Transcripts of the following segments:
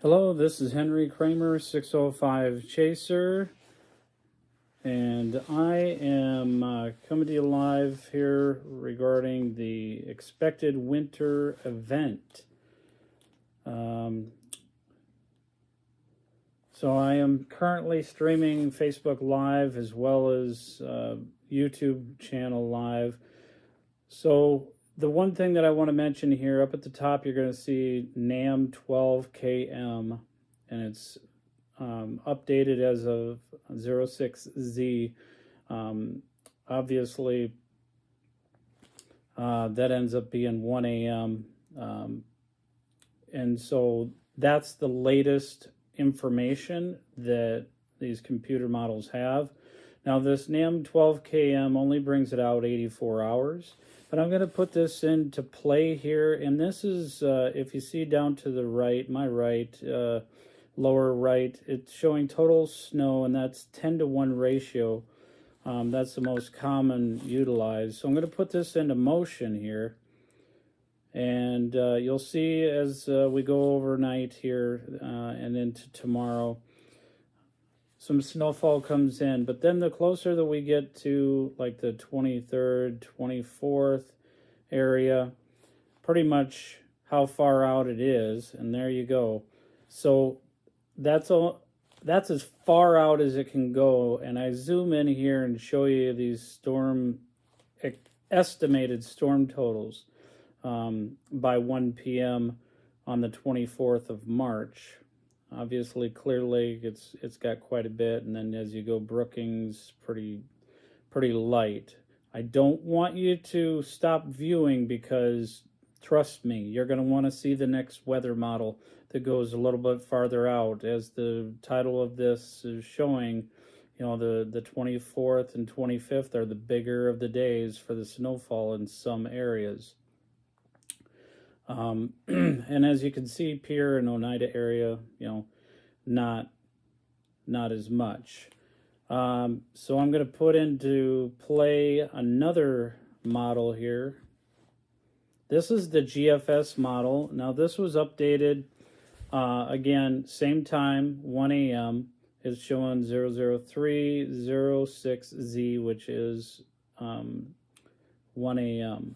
Hello, this is Henry Kramer, 605 Chaser, and I am coming to you live here regarding the expected winter event. So I am currently streaming Facebook Live as well as YouTube channel live. So the one thing that I want to mention here, up at the top, you're going to see NAM 12KM, and it's updated as of 06Z. Obviously, that ends up being 1 a.m. And so that's the latest information that these computer models have. Now, this NAM 12KM only brings it out 84 hours. But I'm going to put this into play here, and this is, if you see down to the right, my right, lower right, it's showing total snow, and that's 10-to-1 ratio. That's the most common utilized. So I'm going to put this into motion here, and you'll see as we go overnight here and into tomorrow, some snowfall comes in, but then the closer that we get to like the 23rd, 24th area, pretty much how far out it is, and there you go. So that's as far out as it can go, and I zoom in here and show you these estimated storm totals by 1 p.m. on the 24th of March. Obviously, Clear Lake, it's got quite a bit, and then as you go, Brookings, pretty light. I don't want you to stop viewing because, trust me, you're going to want to see the next weather model that goes a little bit farther out. As the title of this is showing, you know, the 24th and 25th are the bigger of the days for the snowfall in some areas. And as you can see, Pierre and Oneida area, you know, not as much. So I'm going to put into play another model here. This is the GFS model. Now this was updated, again, same time, 1 a.m. It's showing 00306Z, which is 1 a.m.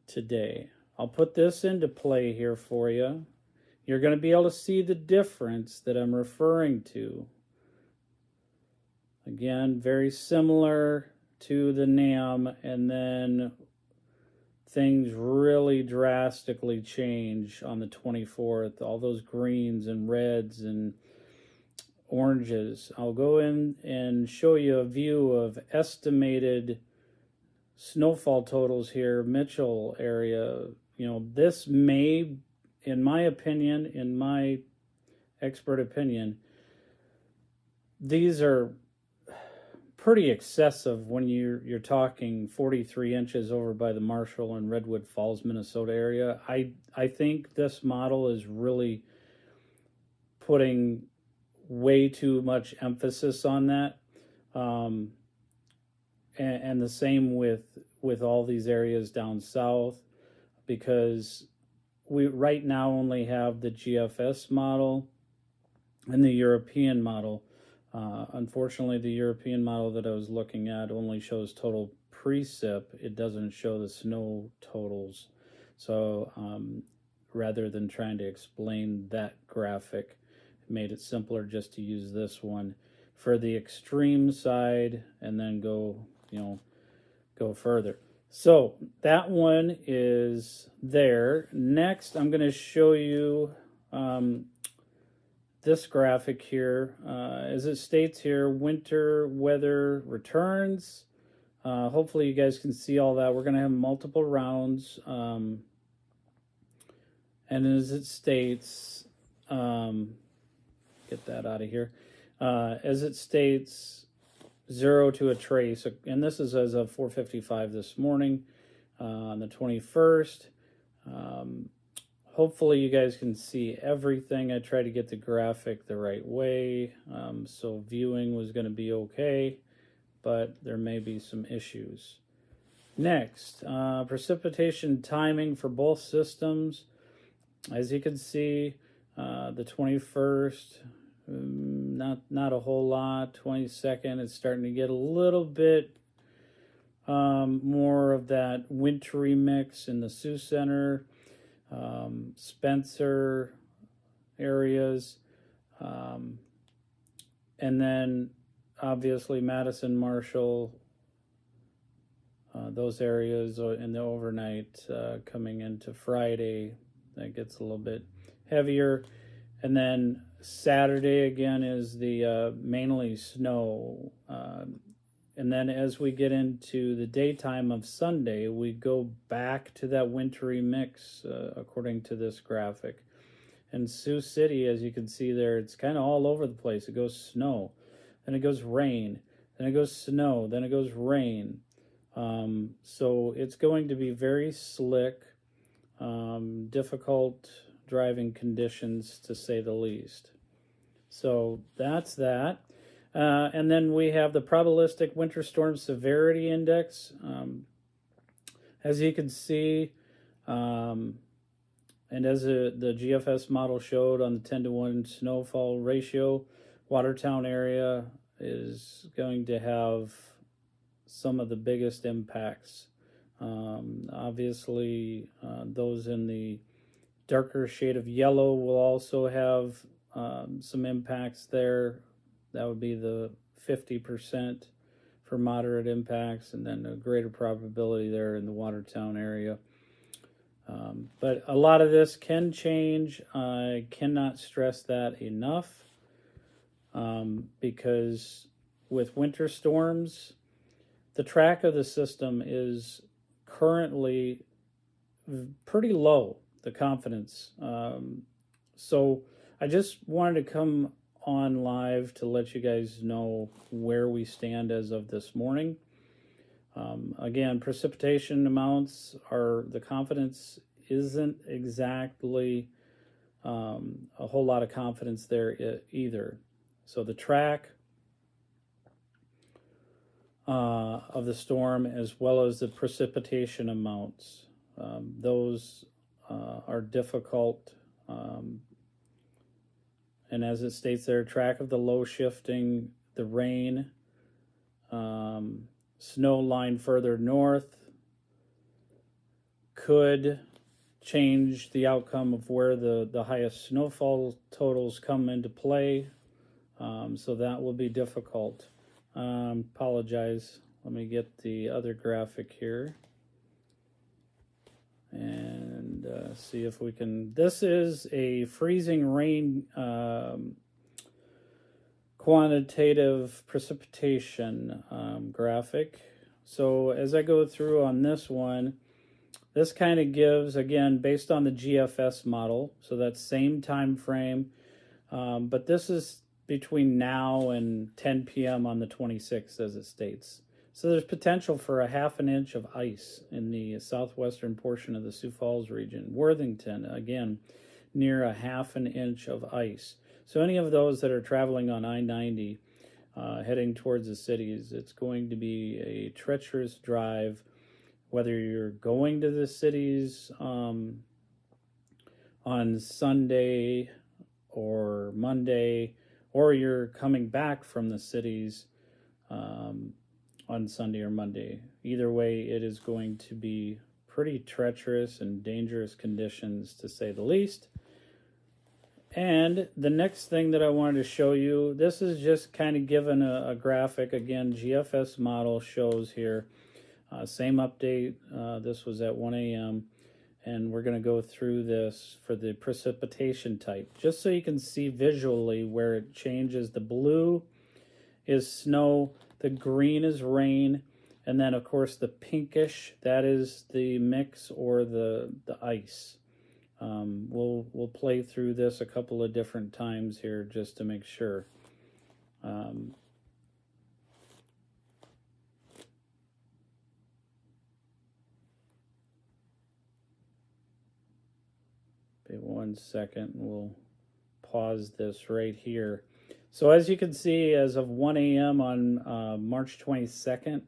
today. I'll put this into play here for you. You're going to be able to see the difference that I'm referring to. Again, very similar to the NAM, and then things really drastically change on the 24th. All those greens and reds and oranges. I'll go in and show you a view of estimated snowfall totals here, Mitchell area. You know, this may, in my opinion, in my expert opinion, these are pretty excessive when you're talking 43 inches over by the Marshall and Redwood Falls, Minnesota area. I think this model is really putting way too much emphasis on that. And the same with all these areas down south, because we right now only have the GFS model and the European model. Unfortunately, the European model that I was looking at only shows total precip. It doesn't show the snow totals. So rather than trying to explain that graphic, it made it simpler just to use this one for the extreme side and then go further. So that one is there. Next, I'm going to show you this graphic here. As it states here, winter weather returns. Hopefully you guys can see all that. We're going to have multiple rounds. And as it states, get that out of here. As it states, 0 to a trace, and this is as of 4:55 this morning on the 21st. Hopefully you guys can see everything. I tried to get the graphic the right way, so viewing was going to be okay, but there may be some issues. Next, precipitation timing for both systems. As you can see, The 21st, not a whole lot. 22nd, it's starting to get a little bit more of that wintry mix in the Sioux Center, Spencer areas, and then obviously Madison, Marshall, those areas in the overnight coming into Friday, that gets a little bit heavier. And then Saturday again is the mainly snow. And then as we get into the daytime of Sunday, we go back to that wintry mix according to this graphic. And Sioux City, as you can see there, it's kind of all over the place. It goes snow, then it goes rain, then it goes snow, then it goes rain. So it's going to be very slick, difficult driving conditions to say the least. So that's that. And then we have the probabilistic winter storm severity index. As you can see, and as the GFS model showed on the 10-to-1 snowfall ratio, Watertown area is going to have some of the biggest impacts. Obviously, those in the darker shade of yellow will also have some impacts there. That would be the 50% for moderate impacts, and then a greater probability there in the Watertown area. But a lot of this can change. I cannot stress that enough, because with winter storms, the track of the system is currently pretty low, the confidence. So I just wanted to come on live to let you guys know where we stand as of this morning. Again, precipitation amounts are, the confidence isn't exactly a whole lot of confidence there either. So the track of the storm, as well as the precipitation amounts, those are difficult. And as it states there, track of the low shifting, the rain, snow line further north could change the outcome of where the highest snowfall totals come into play. So that will be difficult. Apologize. Let me get the other graphic here and see if we can. This is a freezing rain quantitative precipitation graphic. So as I go through on this one, this kind of gives, again, based on the GFS model, so that same time frame, but this is between now and 10 p.m. on the 26th, as it states. So there's potential for a ½ inch of ice in the southwestern portion of the Sioux Falls region. Worthington, again, near a ½ inch of ice. So any of those that are traveling on I-90 heading towards the cities, it's going to be a treacherous drive, whether you're going to the cities on Sunday or Monday, or you're coming back from the cities on Sunday or Monday. Either way, it is going to be pretty treacherous and dangerous conditions, to say the least. And the next thing that I wanted to show you, this is just kind of given a graphic. Again, GFS model shows here, same update. This was at 1 a.m. And we're going to go through this for the precipitation type, just so you can see visually where it changes. The blue is snow, the green is rain, and then of course the pinkish, that is the mix or the ice. We'll play through this a couple of different times here just to make sure. Wait 1 second, we'll pause this right here. So as you can see, as of 1 a.m. on March 22nd,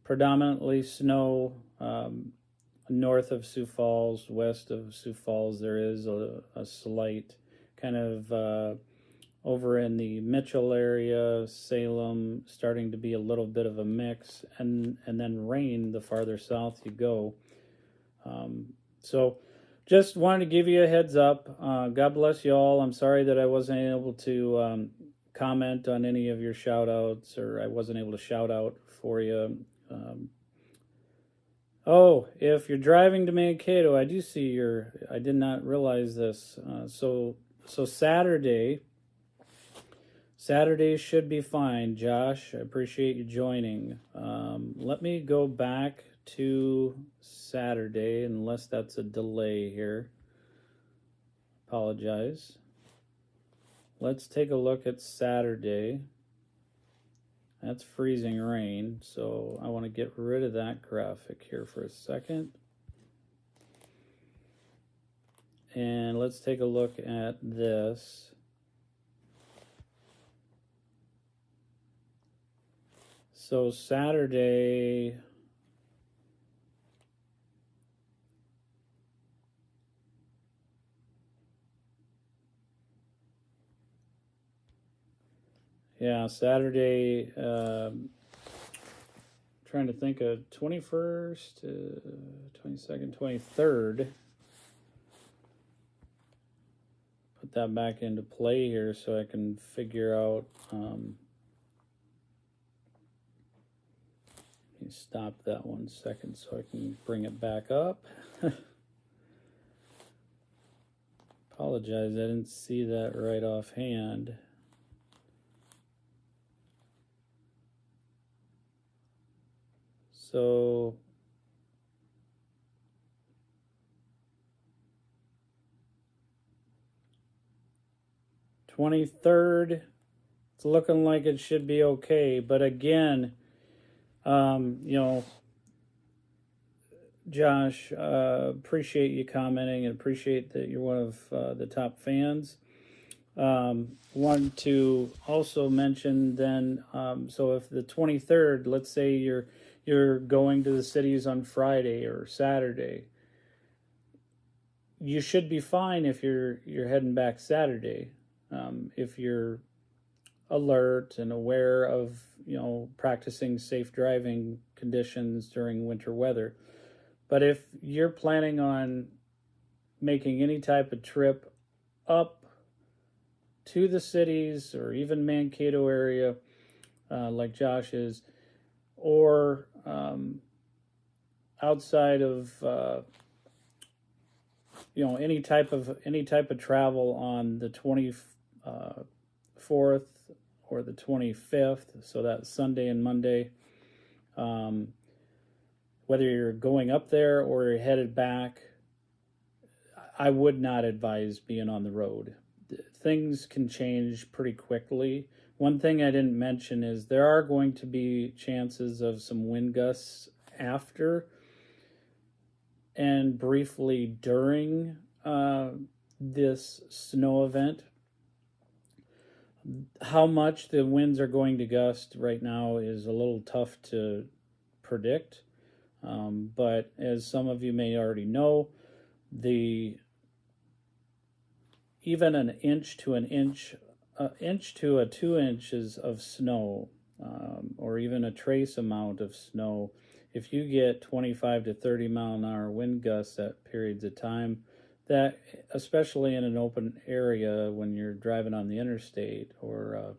predominantly snow north of Sioux Falls, west of Sioux Falls, there is a slight kind of over in the Mitchell area, Salem, starting to be a little bit of a mix, and then rain the farther south you go. So just wanted to give you a heads up. God bless you all. I'm sorry that I wasn't able to comment on any of your shout outs, or I wasn't able to shout out for you. Oh, if you're driving to Mankato, I do see I did not realize this. So Saturday should be fine, Josh. I appreciate you joining. Let me go back to Saturday, unless that's a delay here. Apologize. Let's take a look at Saturday. That's freezing rain, so I want to get rid of that graphic here for a second. And let's take a look at this. So Saturday, yeah, Saturday, trying to think of 21st, 22nd, 23rd. Put that back into play here so I can figure out, let me stop that 1 second so I can bring it back up. Apologize, I didn't see that right offhand. So $23rd, it's looking like it should be okay. But again, Josh, appreciate you commenting and appreciate that you're one of the top fans. Want to also mention then, so if the 23rd, let's say you're going to the cities on Friday or Saturday, you should be fine if you're heading back Saturday. If you're alert and aware of, practicing safe driving conditions during winter weather. But if you're planning on making any type of trip up to the cities or even Mankato area, like Josh is, or outside of any type of travel on the 24th or the 25th, so that's Sunday and Monday, whether you're going up there or you're headed back, I would not advise being on the road. Things can change pretty quickly. One thing I didn't mention is there are going to be chances of some wind gusts after and briefly during this snow event. How much the winds are going to gust right now is a little tough to predict. But as some of you may already know, even an inch to 2 inches of snow, or even a trace amount of snow, if you get 25 to 30 mile an hour wind gusts at periods of time, that, especially in an open area when you're driving on the interstate or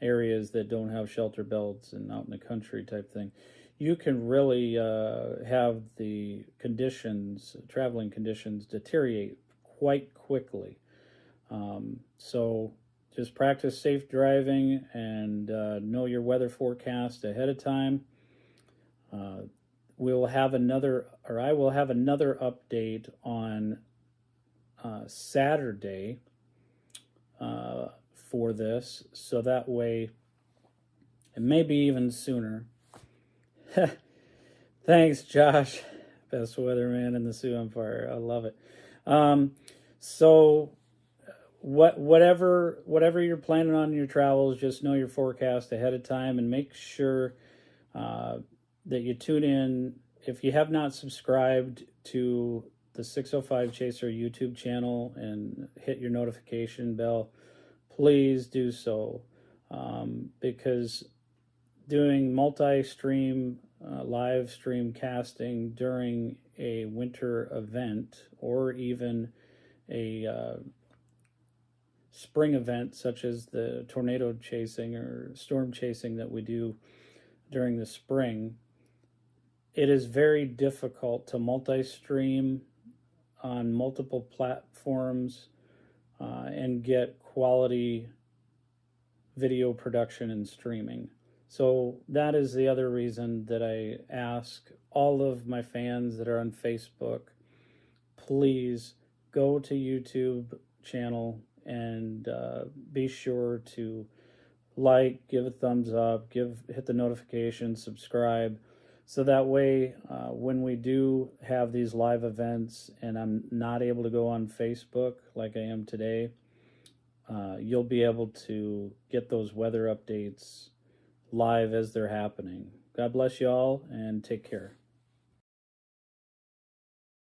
areas that don't have shelter belts and out in the country type thing, you can really have the traveling conditions deteriorate quite quickly. So just practice safe driving and know your weather forecast ahead of time. I will have another update on Saturday for this, so that way, and maybe even sooner. Thanks, Josh. Best weatherman in the Sioux Empire. I love it. So whatever you're planning on in your travels, just know your forecast ahead of time and make sure that you tune in. If you have not subscribed to the 605 Chaser YouTube channel and hit your notification bell, please do so, because doing multi-stream live stream casting during a winter event or even a spring event such as the tornado chasing or storm chasing that we do during the spring, it is very difficult to multi-stream on multiple platforms and get quality video production and streaming. So that is the other reason that I ask all of my fans that are on Facebook, please go to YouTube channel and be sure to like, give a thumbs up, hit the notification, subscribe, so that way when we do have these live events and I'm not able to go on Facebook like I am today, you'll be able to get those weather updates live as they're happening. God bless you all and take care.